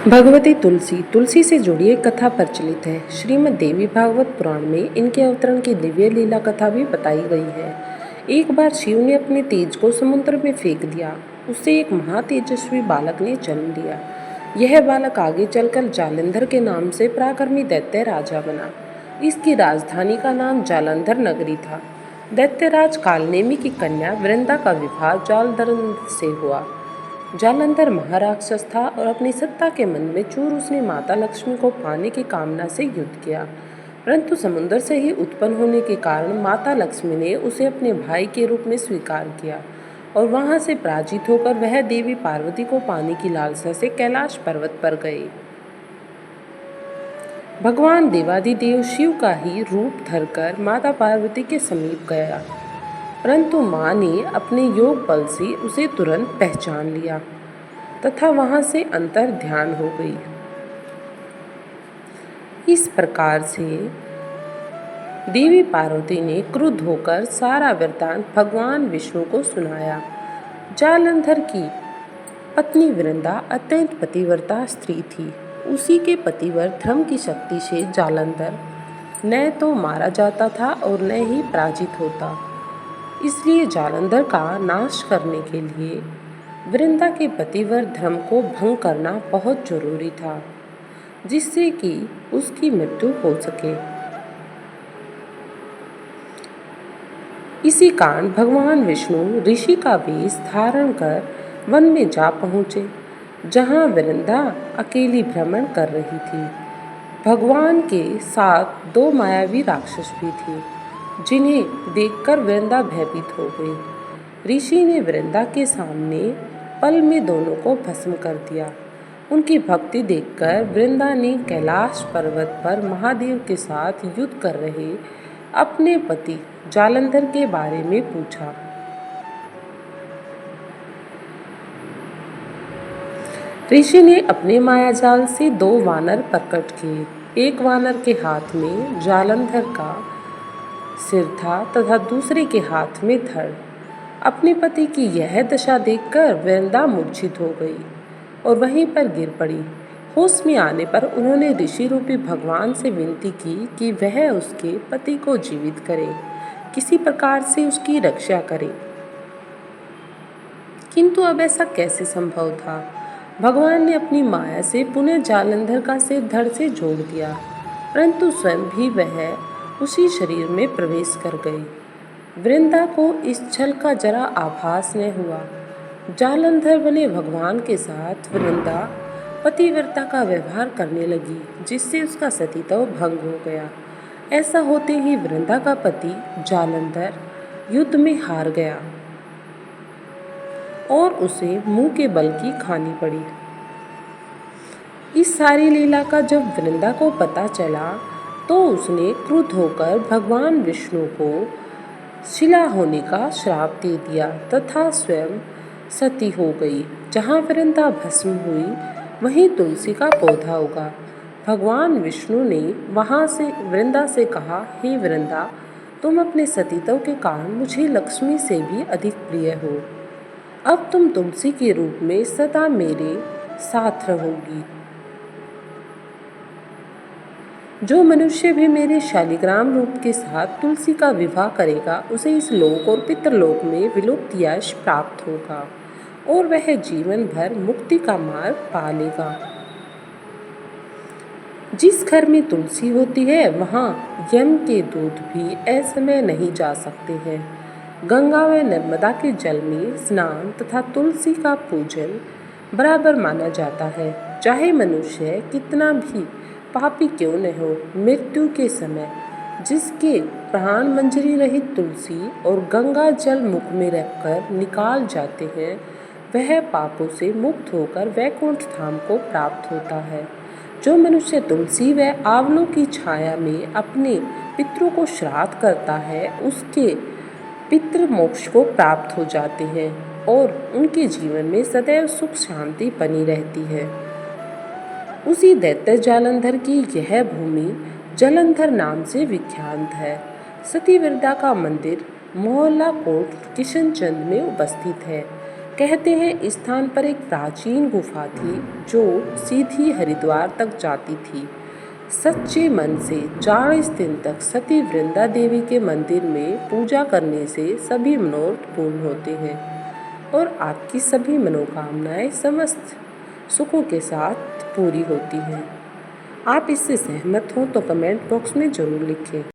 भगवती तुलसी तुलसी से जुड़ी एक कथा प्रचलित है। श्रीमद् देवी भागवत पुराण में इनके अवतरण की दिव्य लीला कथा भी बताई गई है। एक बार शिव ने अपने तेज को समुद्र में फेंक दिया। उससे एक महातेजस्वी बालक ने जन्म लिया। यह बालक आगे चलकर जालंधर के नाम से पराक्रमी दैत्य राजा बना। इसकी राजधानी का नाम जालंधर नगरी था। दैत्यराज कालनेमी की कन्या वृंदा का विवाह जालंधर से हुआ। जालंधर महाराक्षस था और अपनी सत्ता के मन में चूर उसने माता लक्ष्मी को पाने की कामना से युद्ध किया, परंतु समुद्र से ही उत्पन्न होने के कारण माता लक्ष्मी ने उसे अपने भाई के रूप में स्वीकार किया और वहां से पराजित होकर वह देवी पार्वती को पाने की लालसा से कैलाश पर्वत पर गए। भगवान देवादिदेव शिव का ही रूप धरकर माता पार्वती के समीप गया, परंतु माँ ने अपने योग बल से उसे तुरंत पहचान लिया तथा वहां से अंतर ध्यान हो गई। इस प्रकार से देवी पार्वती ने क्रुद्ध होकर सारा वृत्तांत भगवान विष्णु को सुनाया। जालंधर की पत्नी वृंदा अत्यंत पतिव्रता स्त्री थी। उसी के पतिव्रत धर्म की शक्ति से जालंधर न तो मारा जाता था और न ही पराजित होता। इसलिए जालंधर का नाश करने के लिए वृंदा के पतिव्रत धर्म को भंग करना बहुत जरूरी था, जिससे कि उसकी मृत्यु हो सके। इसी कारण भगवान विष्णु ऋषि का वेश धारण कर वन में जा पहुँचे, जहाँ वृंदा अकेली भ्रमण कर रही थी। भगवान के साथ दो मायावी राक्षस भी थे, जिन्हें देखकर वृंदा भयभीत हो गई। ऋषि ने वृंदा के सामने पल में दोनों को भस्म कर दिया। उनकी भक्ति देखकर वृंदा ने कैलाश पर्वत पर महादेव के साथ युद्ध कर रहे अपने पति जालंधर के बारे में पूछा। ऋषि ने अपने मायाजाल से दो वानर प्रकट किए। एक वानर के हाथ में जालंधर का सिर था तथा दूसरे के हाथ में धड़। अपने पति की यह दशा देखकर वृंदा मूर्छित हो गई और वहीं पर गिर पड़ी। होश में आने पर उन्होंने ऋषि रूपी भगवान से विनती की कि वह उसके पति को जीवित करे, किसी प्रकार से उसकी रक्षा करे। किंतु अब ऐसा कैसे संभव था? भगवान ने अपनी माया से पुनः जालंधर का सिर धड़ से जोड़ दिया, परंतु स्वयं भी वह उसी शरीर में प्रवेश कर गई। वृंदा को इस छल का जरा आभास न हुआ। जालंधर बने भगवान के साथ वृंदा पतिव्रता का व्यवहार करने लगी, जिससे उसका सतीत्व भंग हो गया। ऐसा होते ही वृंदा का पति जालंधर युद्ध में हार गया और उसे मुंह के बल की खानी पड़ी। इस सारी लीला का जब वृंदा को पता चला तो उसने क्रुद्ध होकर भगवान विष्णु को शिला होने का श्राप दे दिया तथा स्वयं सती हो गई। जहाँ वृंदा भस्म हुई वहीं तुलसी का पौधा उगा। भगवान विष्णु ने वहाँ से वृंदा से कहा, हे वृंदा, तुम अपने सतीत्व के कारण मुझे लक्ष्मी से भी अधिक प्रिय हो। अब तुम तुलसी के रूप में सदा मेरे साथ रहोगी। जो मनुष्य भी मेरे शालिग्राम रूप के साथ तुलसी का विवाह करेगा, उसे इस लोक और पितरलोक में विलुप्त यश प्राप्त होगा और वह जीवन भर मुक्ति का मार्ग पा लेगा। जिस घर में तुलसी होती है वहाँ यम के दूत भी असमय नहीं जा सकते हैं। गंगा व नर्मदा के जल में स्नान तथा तुलसी का पूजन बराबर माना जाता है। चाहे मनुष्य कितना भी पापी क्यों न हो, मृत्यु के समय जिसके प्राण मंजरी रहित तुलसी और गंगा जल मुख में रखकर निकाल जाते हैं, वह पापों से मुक्त होकर वैकुंठ धाम को प्राप्त होता है। जो मनुष्य तुलसी व आंवलों की छाया में अपने पितरों को श्राद्ध करता है, उसके पितृ मोक्ष को प्राप्त हो जाते हैं और उनके जीवन में सदैव सुख शांति बनी रहती है। उसी दैत्य जालंधर की यह भूमि जालंधर नाम से विख्यात है। सती वृंदा का मंदिर मोहल्ला कोट किशनचंद में उपस्थित है। कहते हैं इस स्थान पर एक प्राचीन गुफा थी जो सीधी हरिद्वार तक जाती थी। सच्चे मन से 40 दिन तक सती वृंदा देवी के मंदिर में पूजा करने से सभी मनोरथ पूर्ण होते हैं और आपकी सभी मनोकामनाएं समस्त सुखों के साथ पूरी होती हैं। आप इससे सहमत हो तो कमेंट बॉक्स में ज़रूर लिखें।